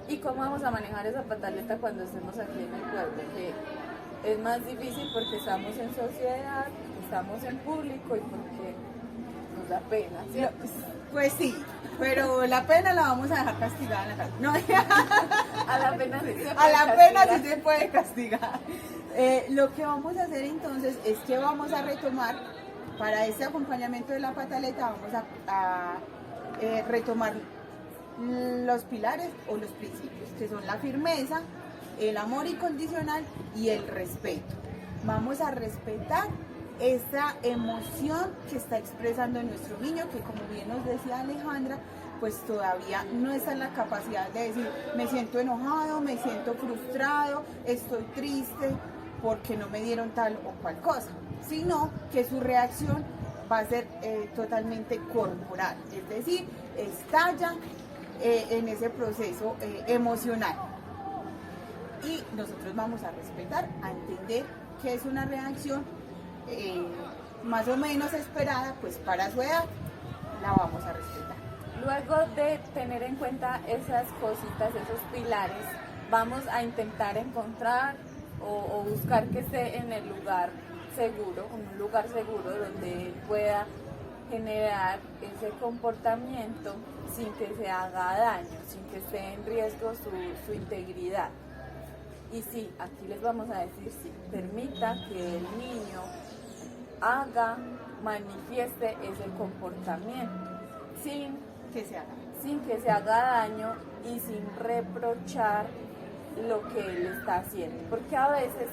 ¿Y cómo vamos a manejar esa pataleta cuando estemos aquí en el pueblo? Que es más difícil porque estamos en sociedad, estamos en público y porque nos da pena, ¿cierto? Pues sí, pero la pena la vamos a dejar castigada en la casa. No, a la pena sí se puede a la castigar. pena sí se puede castigar. Lo que vamos a hacer entonces es que vamos a retomar, para este acompañamiento de la pataleta, vamos a retomar los pilares o los principios, que son la firmeza, el amor incondicional y el respeto. Vamos a respetar esa emoción que está expresando nuestro niño, que como bien nos decía Alejandra, pues todavía no está en la capacidad de decir, me siento enojado, me siento frustrado, estoy triste porque no me dieron tal o cual cosa, sino que su reacción va a ser totalmente corporal, es decir, estalla en ese proceso emocional. Y nosotros vamos a respetar, a entender que es una reacción más o menos esperada, pues para su edad, la vamos a respetar. Luego de tener en cuenta esas cositas, esos pilares, vamos a intentar encontrar o buscar que esté en el lugar seguro, en un lugar seguro donde él pueda generar ese comportamiento sin que se haga daño, sin que esté en riesgo su integridad. Y sí, aquí les vamos a decir, sí, permita que el niño manifieste ese comportamiento sin que se haga daño y sin reprochar lo que él está haciendo. Porque a veces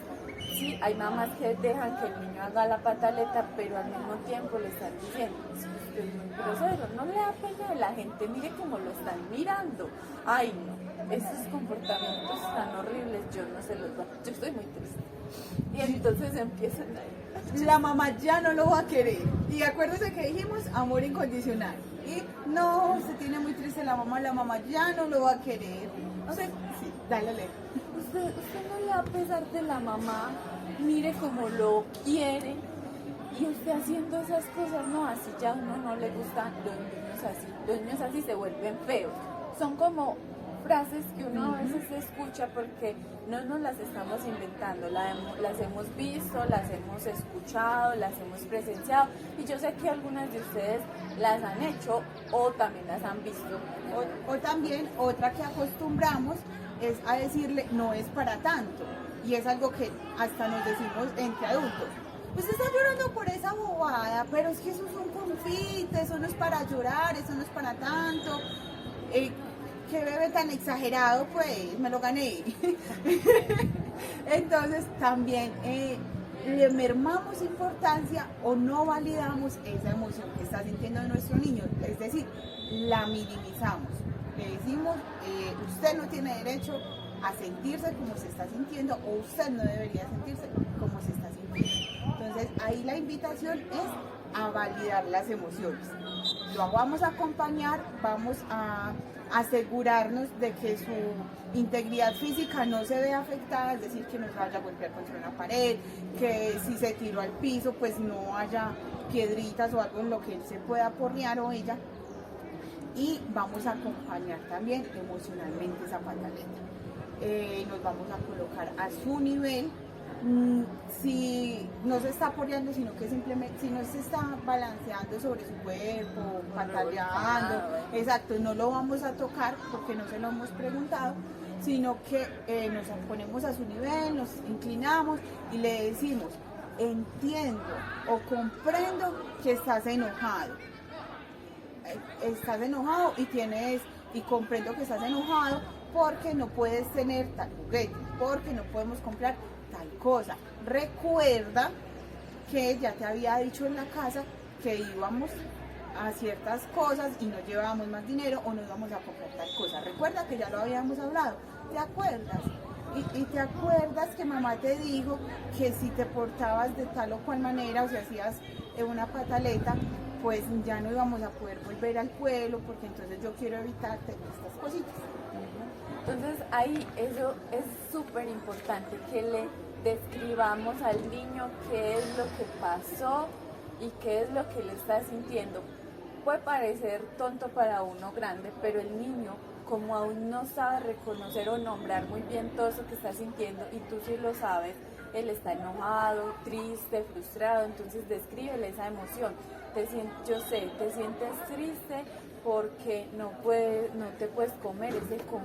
sí hay mamás que dejan que el niño haga la pataleta, pero al mismo tiempo le están diciendo, es que usted es muy grosero, no le da pena a la gente, mire cómo lo están mirando. Ay no, esos comportamientos tan horribles yo no se los doy, yo estoy muy triste. Y entonces empiezan a... La mamá ya no lo va a querer. Y acuérdese que dijimos amor incondicional. Y no, se tiene muy triste la mamá ya no lo va a querer. O sea, sí, dale. Usted no le va a pesar de la mamá, mire cómo lo quiere. Y usted haciendo esas cosas, no, así ya a uno no le gustan los niños así. Los niños así se vuelven feos. Son como frases que uno a veces escucha porque no nos las estamos inventando, las hemos visto, las hemos escuchado, las hemos presenciado y yo sé que algunas de ustedes las han hecho o también las han visto. O también otra que acostumbramos es a decirle no es para tanto y es algo que hasta nos decimos entre adultos. usted está llorando por esa bobada, pero es que eso es un confite, eso no es para llorar, eso no es para tanto. Qué bebé tan exagerado, pues, me lo gané. Entonces también le mermamos importancia o no validamos esa emoción que está sintiendo nuestro niño, es decir, la minimizamos. Le decimos, usted no tiene derecho a sentirse como se está sintiendo o usted no debería sentirse como se está sintiendo. Entonces ahí la invitación es a validar las emociones. Lo vamos a acompañar, vamos a asegurarnos de que su integridad física no se vea afectada, es decir, que no se vaya a golpear contra una pared, que si se tiró al piso pues no haya piedritas o algo en lo que él se pueda porrear o ella. Y vamos a acompañar también emocionalmente esa pataleta. Nos vamos a colocar a su nivel. Si no se está porreando, sino que simplemente, si no se está balanceando sobre su cuerpo, pataleando, exacto, no lo vamos a tocar porque no se lo hemos preguntado, sino que nos ponemos a su nivel, nos inclinamos y le decimos, entiendo o comprendo que estás enojado. Estás enojado y comprendo que estás enojado porque no puedes tener tal juguete, porque no podemos comprar tal cosa. Recuerda que ya te había dicho en la casa que íbamos a ciertas cosas y no llevábamos más dinero o no íbamos a comprar tal cosa. Recuerda que ya lo habíamos hablado. ¿Te acuerdas? Y te acuerdas que mamá te dijo que si te portabas de tal o cual manera o si hacías una pataleta, pues ya no íbamos a poder volver al pueblo porque entonces yo quiero evitarte estas cositas. Entonces ahí eso es súper importante, que le describamos al niño qué es lo que pasó y qué es lo que le está sintiendo. Puede parecer tonto para uno grande, pero el niño, como aún no sabe reconocer o nombrar muy bien todo eso que está sintiendo, y tú sí lo sabes, él está enojado, triste, frustrado, entonces descríbele esa emoción. Yo sé, te sientes triste porque no te puedes comer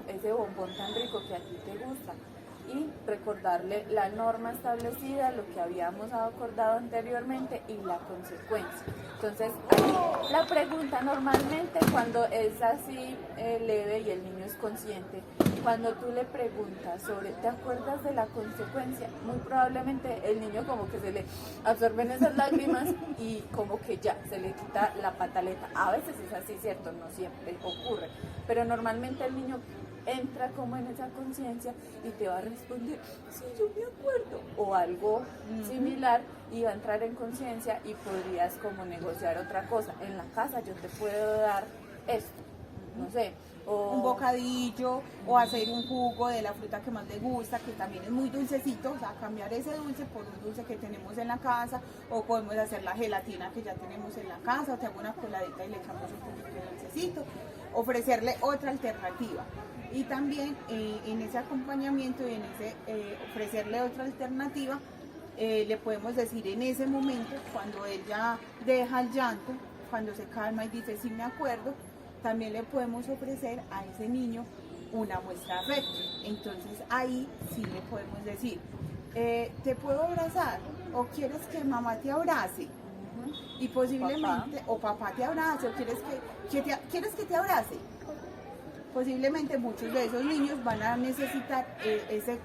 ese bombón tan rico que a ti te gusta. Y recordarle la norma establecida, lo que habíamos acordado anteriormente y la consecuencia. Entonces, ahí la pregunta normalmente cuando es así leve y el niño es consciente, cuando tú le preguntas sobre, ¿te acuerdas de la consecuencia? Muy probablemente el niño como que se le absorben esas lágrimas y como que ya se le quita la pataleta. A veces es así, ¿cierto? No siempre ocurre, pero normalmente el niño entra como en esa conciencia y te va a responder, sí, yo me acuerdo, o algo similar, y va a entrar en conciencia y podrías como negociar otra cosa. En la casa yo te puedo dar esto, no sé, o un bocadillo o hacer un jugo de la fruta que más le gusta, que también es muy dulcecito, o sea, cambiar ese dulce por un dulce que tenemos en la casa, o podemos hacer la gelatina que ya tenemos en la casa, o te hago una coladita y le echamos un poquito de dulcecito, ofrecerle otra alternativa. Y también en ese acompañamiento y en ese ofrecerle otra alternativa, le podemos decir en ese momento, cuando él ya deja el llanto, cuando se calma y dice sí me acuerdo, también le podemos ofrecer a ese niño una muestra de afecto. Entonces ahí sí le podemos decir, ¿te puedo abrazar? ¿O quieres que mamá te abrace? Y posiblemente, papá. O papá te abrace, o quieres que te abrace. Posiblemente muchos de esos niños van a necesitar ese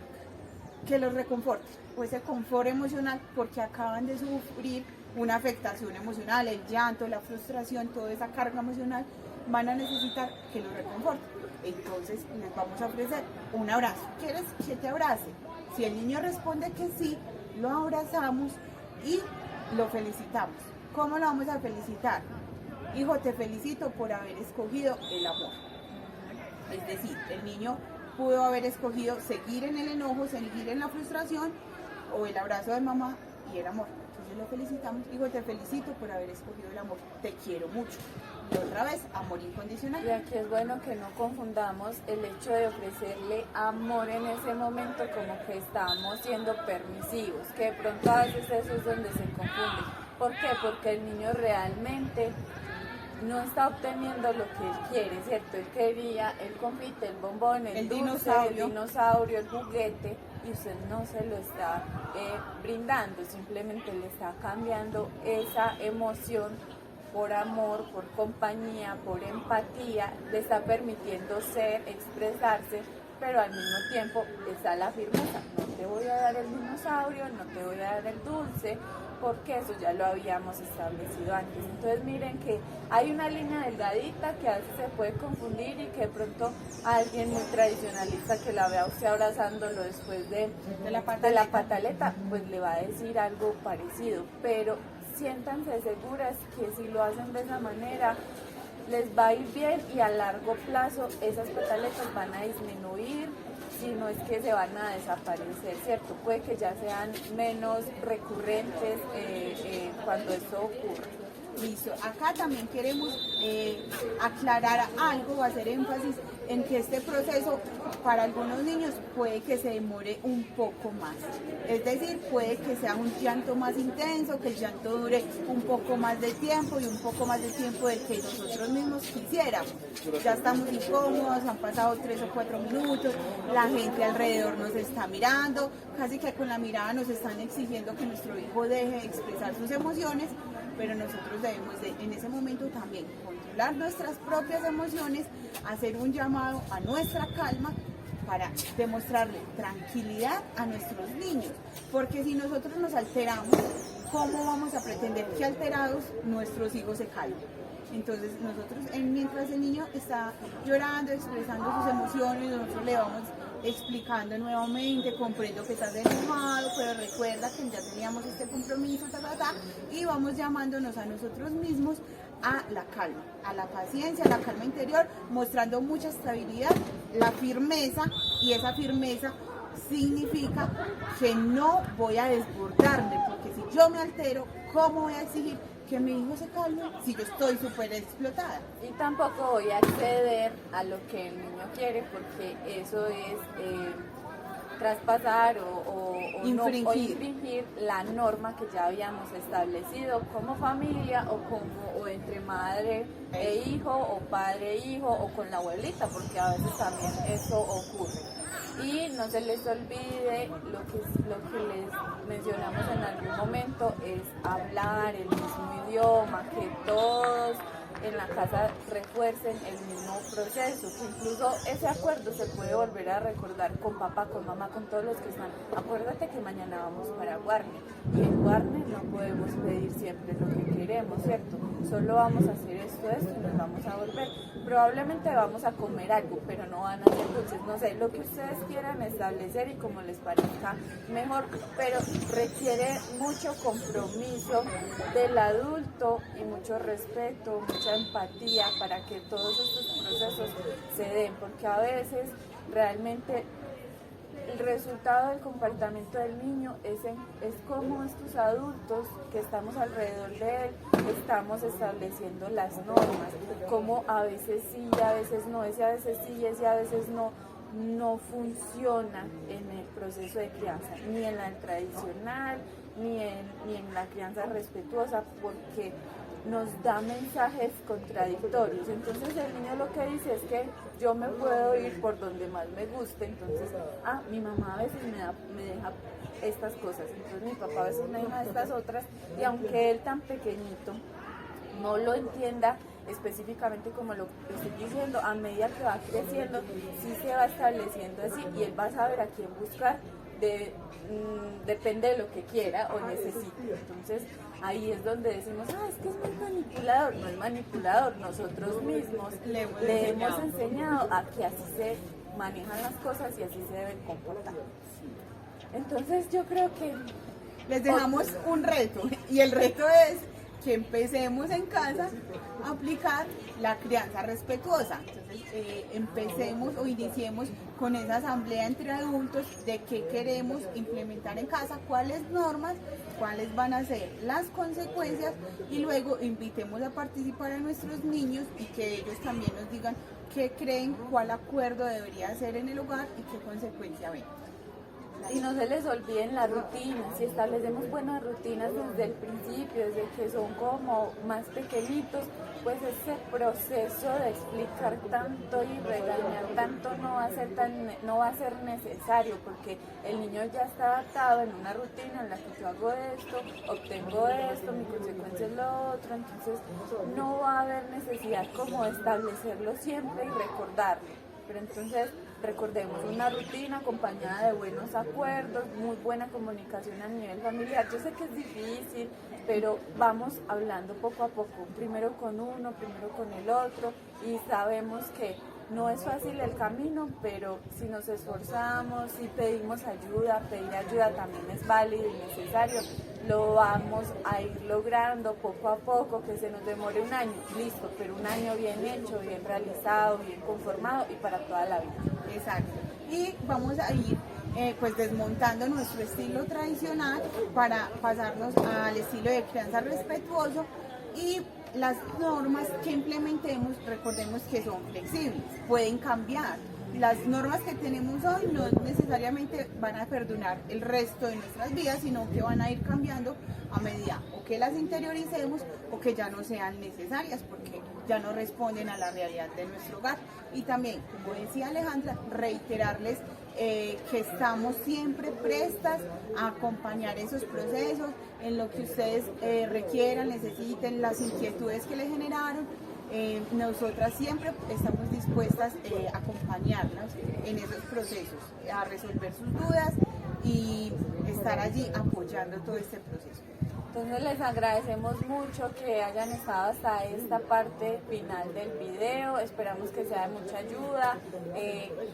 que los reconforte o ese confort emocional porque acaban de sufrir una afectación emocional, el llanto, la frustración, toda esa carga emocional, van a necesitar que los reconforte. Entonces les vamos a ofrecer un abrazo. ¿Quieres que te abrace? Si el niño responde que sí, lo abrazamos y lo felicitamos. ¿Cómo lo vamos a felicitar? Hijo, te felicito por haber escogido el amor. Es decir, el niño pudo haber escogido seguir en el enojo, seguir en la frustración o el abrazo de mamá y el amor. Entonces lo felicitamos. Hijo, te felicito por haber escogido el amor. Te quiero mucho. Y otra vez, amor incondicional. Y aquí es bueno que no confundamos el hecho de ofrecerle amor en ese momento como que estamos siendo permisivos, que de pronto a veces eso es donde se confunde. ¿Por qué? Porque el niño realmente no está obteniendo lo que él quiere, ¿cierto? Él quería el confite, el bombón, el dulce, el dinosaurio, el juguete, y usted no se lo está brindando, simplemente le está cambiando esa emoción por amor, por compañía, por empatía, le está permitiendo ser, expresarse, pero al mismo tiempo está la firmeza. No te voy a dar el dinosaurio, no te voy a dar el dulce, porque eso ya lo habíamos establecido antes. Entonces miren que hay una línea delgadita que a veces se puede confundir y que de pronto alguien muy tradicionalista que la vea usted abrazándolo después de la pataleta, pues le va a decir algo parecido, pero siéntanse seguras que si lo hacen de esa manera les va a ir bien y a largo plazo esas pataletas van a disminuir, si no es que se van a desaparecer, ¿cierto? Puede que ya sean menos recurrentes cuando esto ocurra. Listo, acá también queremos aclarar algo o hacer énfasis en que este proceso para algunos niños puede que se demore un poco más. Es decir, puede que sea un llanto más intenso, que el llanto dure un poco más de tiempo y un poco más de tiempo del que nosotros mismos quisiéramos. Ya estamos incómodos, han pasado 3 o 4 minutos, la gente alrededor nos está mirando, casi que con la mirada nos están exigiendo que nuestro hijo deje de expresar sus emociones, pero nosotros debemos de, en ese momento también controlar nuestras propias emociones, hacer un llamado a nuestra calma para demostrarle tranquilidad a nuestros niños, porque si nosotros nos alteramos, ¿cómo vamos a pretender que alterados nuestros hijos se calmen? Entonces nosotros, mientras el niño está llorando, expresando sus emociones, nosotros le vamos explicando nuevamente, comprendo que estás enojado, pero recuerda que ya teníamos este compromiso, y vamos llamándonos a nosotros mismos a la calma, a la paciencia, a la calma interior, mostrando mucha estabilidad, la firmeza, y esa firmeza significa que no voy a desbordarme, porque si yo me altero, ¿cómo voy a exigir que mi hijo se calme si yo estoy súper explotada? Y tampoco voy a acceder a lo que el niño quiere, porque eso es traspasar o infringir la norma que ya habíamos establecido como familia o entre madre e hijo o padre e hijo o con la abuelita, porque a veces también eso ocurre. Y no se les olvide lo que les mencionamos en algún momento, es hablar el mismo idioma, que todos en la casa refuercen el mismo proceso, que incluso ese acuerdo se puede volver a recordar con papá, con mamá, con todos los que están. Acuérdate que mañana vamos para Guarne, y en Guarne no podemos pedir siempre lo que queremos, ¿cierto? Solo vamos a hacer esto y nos vamos a volver. Probablemente vamos a comer algo, pero no van a ser dulces, no sé, lo que ustedes quieran establecer y como les parezca mejor, pero requiere mucho compromiso del adulto y mucho respeto, mucha empatía para que todos estos procesos se den, porque a veces realmente el resultado del comportamiento del niño es cómo estos adultos que estamos alrededor de él estamos estableciendo las normas, cómo a veces sí y a veces no, ese a veces sí y ese a veces no funciona en el proceso de crianza, ni en la tradicional, ni en la crianza respetuosa, porque nos da mensajes contradictorios. Entonces el niño lo que dice es que yo me puedo ir por donde más me guste, entonces, mi mamá a veces me deja estas cosas, entonces mi papá a veces me deja estas otras, y aunque él tan pequeñito no lo entienda específicamente como lo estoy diciendo, a medida que va creciendo, sí se va estableciendo así, y él va a saber a quién buscar, depende de lo que quiera o necesite. Entonces ahí es donde decimos, es que es muy manipulador. No es manipulador, nosotros mismos le hemos enseñado a que así se manejan las cosas y así se deben comportar. Entonces yo creo que les dejamos un reto, y el reto es que empecemos en casa a aplicar la crianza respetuosa. Entonces empecemos o iniciemos con esa asamblea entre adultos de qué queremos implementar en casa, cuáles normas, cuáles van a ser las consecuencias, y luego invitemos a participar a nuestros niños y que ellos también nos digan qué creen, cuál acuerdo debería hacer en el hogar y qué consecuencia ven. y no se les olviden las rutinas. Si establecemos buenas rutinas desde el principio, desde que son como más pequeñitos, pues ese proceso de explicar tanto y regañar tanto no va a ser necesario, porque el niño ya está adaptado en una rutina en la que yo hago esto, obtengo esto, mi consecuencia es lo otro, entonces no va a haber necesidad como de establecerlo siempre y recordarlo. Pero entonces recordemos una rutina acompañada de buenos acuerdos, muy buena comunicación a nivel familiar. Yo sé que es difícil, pero vamos hablando poco a poco, primero con uno, primero con el otro, y sabemos que no es fácil el camino, pero si nos esforzamos, si pedimos ayuda, pedir ayuda también es válido y necesario, lo vamos a ir logrando poco a poco, que se nos demore un año, listo, pero un año bien hecho, bien realizado, bien conformado y para toda la vida. Exacto. Y vamos a ir pues desmontando nuestro estilo tradicional para pasarnos al estilo de crianza respetuoso, y las normas que implementemos, recordemos que son flexibles, pueden cambiar. Las normas que tenemos hoy no necesariamente van a perdurar el resto de nuestras vidas, sino que van a ir cambiando a medida o que las interioricemos o que ya no sean necesarias porque ya no responden a la realidad de nuestro hogar. Y también, como decía Alejandra, reiterarles que estamos siempre prestas a acompañar esos procesos en lo que ustedes requieran, necesiten, las inquietudes que les generaron. Nosotras siempre estamos dispuestas a acompañarlas en esos procesos, a resolver sus dudas y estar allí apoyando todo este proceso. Entonces les agradecemos mucho que hayan estado hasta esta parte final del video, esperamos que sea de mucha ayuda,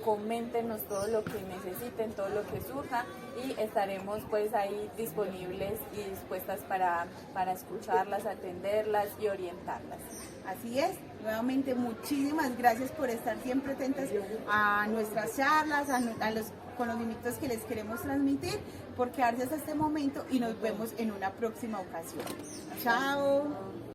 coméntenos todo lo que necesiten, todo lo que surja, y estaremos pues ahí disponibles y dispuestas para escucharlas, atenderlas y orientarlas. Así es, nuevamente muchísimas gracias por estar siempre atentas a nuestras charlas, a los conocimientos que les queremos transmitir, por quedarse hasta este momento, y nos vemos en una próxima ocasión. Chao.